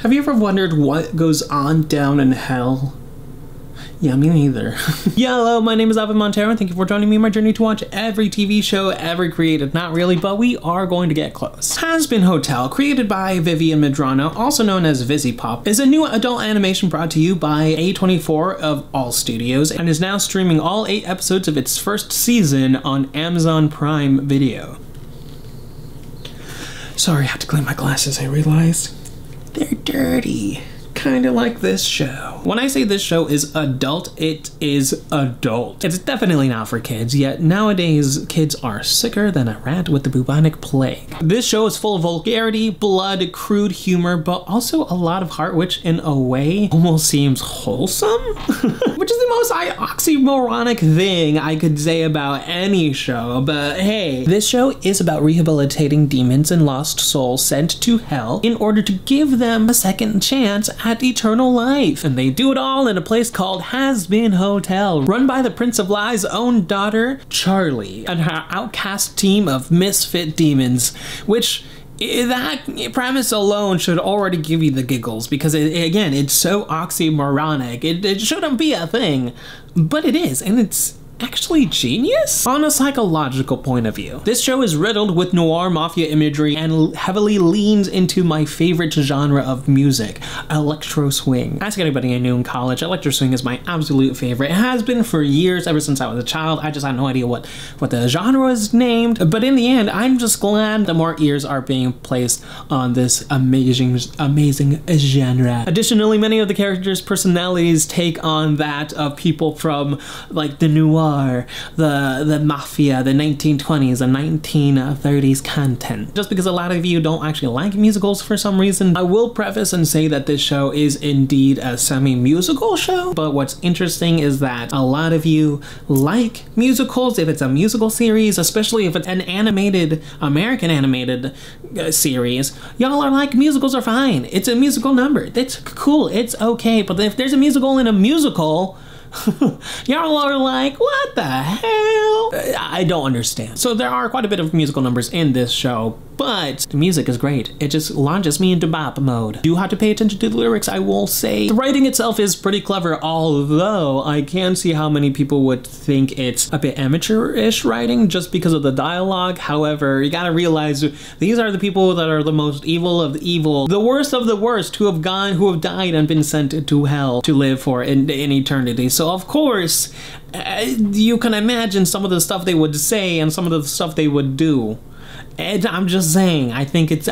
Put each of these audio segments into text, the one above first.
Have you ever wondered what goes on down in hell? Yeah, me neither. Hello, my name is Montero, and thank you for joining me on my journey to watch every TV show ever created. Not really, but we are going to get close. Hazbin Hotel, created by Vivian Medrano, also known as VisiPop, is a new adult animation brought to you by A24 of all studios, and is now streaming all 8 episodes of its first season on Amazon Prime Video. Sorry, I had to clean my glasses, I realized. They're dirty. Kinda like this show. When I say this show is adult, it is adult. It's definitely not for kids, yet nowadays kids are sicker than a rat with the bubonic plague. This show is full of vulgarity, blood, crude humor, but also a lot of heart, which in a way almost seems wholesome? Which is the most oxymoronic thing I could say about any show, but hey. This show is about rehabilitating demons and lost souls sent to hell in order to give them a second chance at eternal life. And they do it all in a place called Hazbin Hotel, run by the Prince of Lie's own daughter, Charlie, and her outcast team of misfit demons, which that premise alone should already give you the giggles, because again, it's so oxymoronic. It shouldn't be a thing, but it is, and it's actually genius on a psychological point of view. This show is riddled with noir mafia imagery and heavily leans into my favorite genre of music, electro swing. Ask anybody I knew in college, electro swing is my absolute favorite. It has been for years, ever since I was a child. I just had no idea what the genre is named, but in the end, I'm just glad that more ears are being placed on this amazing genre. Additionally, many of the characters' personalities take on that of people from like the noir, the mafia, the 1920s, the 1930s content. Just because a lot of you don't actually like musicals for some reason, I will preface and say that this show is indeed a semi-musical show, but what's interesting is that a lot of you like musicals if it's a musical series, especially if it's an animated, American animated series. Y'all are like, musicals are fine. It's a musical number. That's cool. It's okay. But if there's a musical in a musical, y'all are like, what the hell? I don't understand. So there are quite a bit of musical numbers in this show, but the music is great. It just launches me into bop mode. You have to pay attention to the lyrics, I will say. The writing itself is pretty clever, although I can see how many people would think it's a bit amateurish writing just because of the dialogue. However, you gotta realize these are the people that are the most evil of the evil, the worst of the worst, who have died and been sent to hell to live for in eternity. So of course, you can imagine some of the stuff they would say and some of the stuff they would do. And I'm just saying, I think it's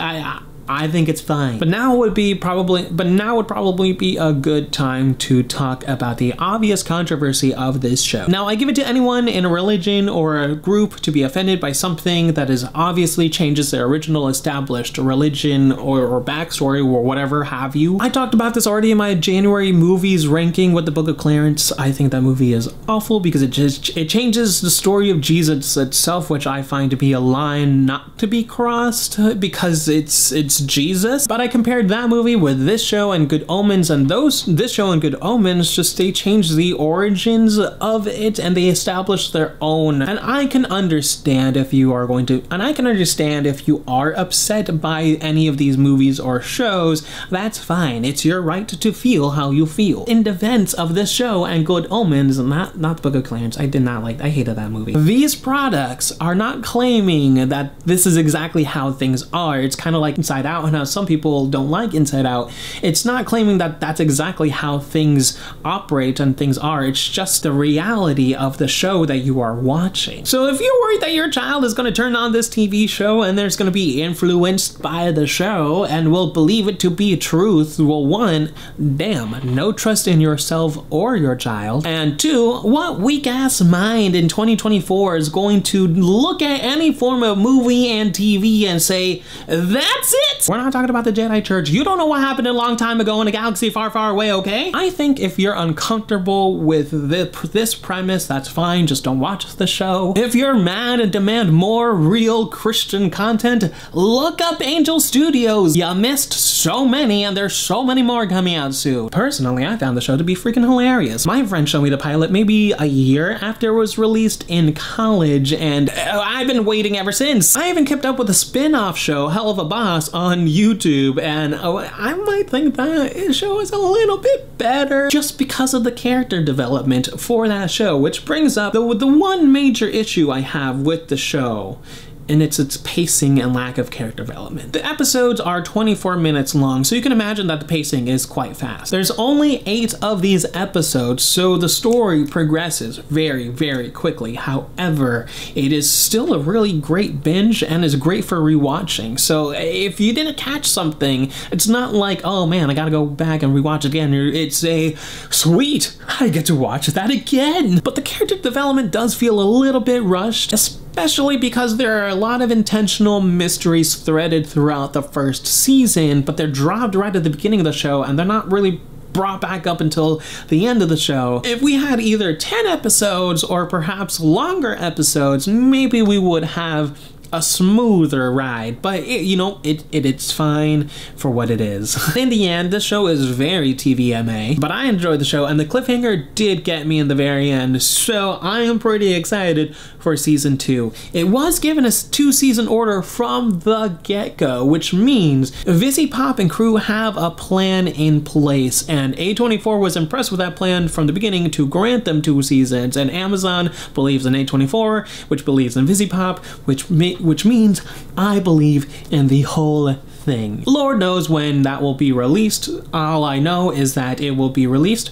fine. But now would probably be a good time to talk about the obvious controversy of this show. Now, I give it to anyone in a religion or a group to be offended by something that is obviously changes their original established religion or backstory or whatever have you. I talked about this already in my January movies ranking with the Book of Clarence. I think that movie is awful because it changes the story of Jesus itself, which I find to be a line not to be crossed because it's Jesus. But I compared that movie with this show and Good Omens, and this show and Good Omens, just they changed the origins of it and they established their own. And I can understand if you are upset by any of these movies or shows. That's fine. It's your right to feel how you feel. In defense of this show and Good Omens, not the Book of Clarence, I hated that movie. These products are not claiming that this is exactly how things are. It's kind of like Inside Out, and how some people don't like Inside Out. It's not claiming that that's exactly how things operate and things are. It's just the reality of the show that you are watching. So if you're worried that your child is going to turn on this TV show and there's going to be influenced by the show and will believe it to be truth, well, one, damn, no trust in yourself or your child. And two, what weak ass mind in 2024 is going to look at any form of movie and TV and say, that's it? We're not talking about the Jedi Church. You don't know what happened a long time ago in a galaxy far, far away, okay? I think if you're uncomfortable with this premise, that's fine. Just don't watch the show. If you're mad and demand more real Christian content, look up Angel Studios. You missed so many, and there's so many more coming out soon. Personally, I found the show to be freaking hilarious. My friend showed me the pilot maybe a year after it was released in college, and I've been waiting ever since. I even kept up with the spin-off show, Hell of a Boss, on YouTube, and I might think that show is a little bit better just because of the character development for that show, which brings up the one major issue I have with the show, and it's its pacing and lack of character development. The episodes are 24 minutes long, so you can imagine that the pacing is quite fast. There's only 8 of these episodes, so the story progresses very, very quickly. However, it is still a really great binge and is great for rewatching. So if you didn't catch something, it's not like, oh man, I gotta go back and rewatch again. It's a, sweet, I get to watch that again. But the character development does feel a little bit rushed, especially because there are a lot of intentional mysteries threaded throughout the first season, but they're dropped right at the beginning of the show, and they're not really brought back up until the end of the show. If we had either 10 episodes or perhaps longer episodes, maybe we would have a smoother ride, but it's fine for what it is. In the end, this show is very TVMA, but I enjoyed the show, and the cliffhanger did get me in the very end, so I am pretty excited for season 2. It was given a 2-season order from the get-go, which means Vizzy Pop and crew have a plan in place, and A24 was impressed with that plan from the beginning to grant them 2 seasons, and Amazon believes in A24, which believes in Vizzy Pop, which means I believe in the whole thing. Lord knows when that will be released. All I know is that it will be released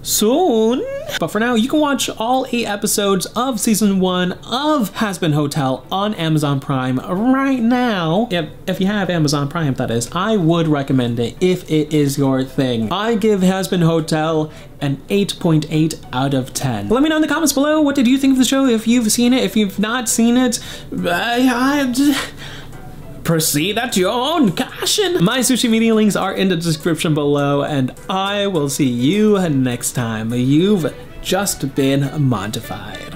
soon. But for now, you can watch all 8 episodes of season 1 of Hazbin Hotel on Amazon Prime right now. If you have Amazon Prime, that is. I would recommend it if it is your thing. I give Hazbin Hotel an 8.8 out of 10. Let me know in the comments below, what did you think of the show? If you've seen it, if you've not seen it, proceed at your own caution. My social media links are in the description below, and I will see you next time. You've just been Montified.